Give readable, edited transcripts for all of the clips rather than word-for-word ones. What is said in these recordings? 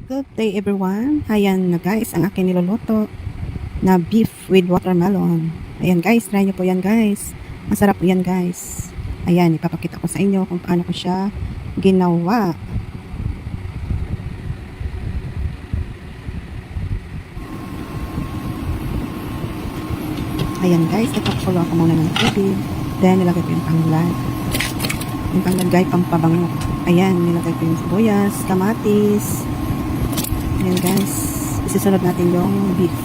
Good day everyone. Ayan na guys, ang akin niluluto na beef with watermelon. Ayan guys, try nyo po yan guys. Masarap po yan guys. Ayan, ipapakita ko sa inyo kung paano ko siya ginawa. Ayan guys, nagpapakulo ako muna ng tubig. Then nilagay ko yung tanglad. Yung tanglad guys, pampabango. Ayan, nilagay ko yung sibuyas, kamatis. Ayan guys, isisunod natin yung beef.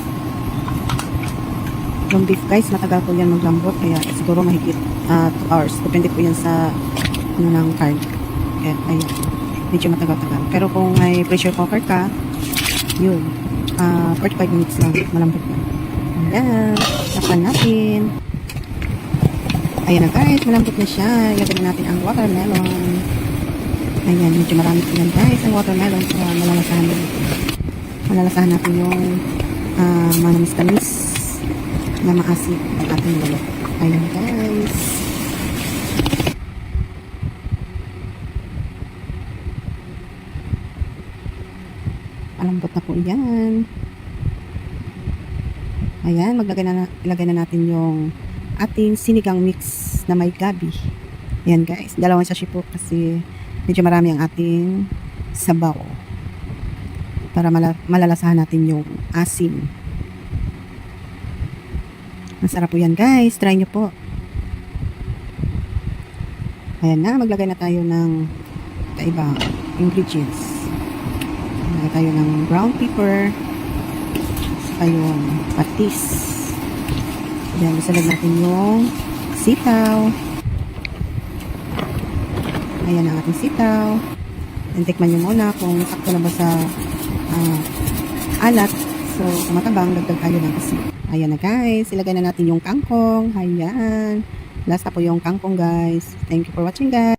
Yung beef guys, matagal po yan maglambot, kaya siguro mahigit 2 hours. Depende po yan sa ano ng card. Kaya ayan, medyo matagal-tagal. Pero kung may pressure cooker ka, yun, 45 minutes lang, malambot na. Ayan, takpan natin. Ayan na guys, malambot na siya. Ilagay natin ang watermelon. Ayan, medyo marami po yan guys, ang watermelon para malalasahan natin yung manamis-tamis na maasim ang ating lalo. Ayan guys. Malambot na po yan. Ayan, ilagay na natin yung ating sinigang mix na may gabi. Ayan guys, dalawang sachet po kasi medyo marami ang ating sabaw para malalasahan natin yung asim. Masarap po yan guys, try nyo po. Ayan na, maglagay na tayo ng ibang ingredients. Maglagay tayo ng brown pepper, saka yung patis. Ayan, isunod natin yung sitaw. Ayan ang ating sitaw. And tikman nyo muna kung sakto na ba sa alat. So, kung matabang, dagdag tayo ng asin. Ayan na guys. Ilagay na natin yung kangkong. Ayan. Last na po yung kangkong guys. Thank you for watching guys.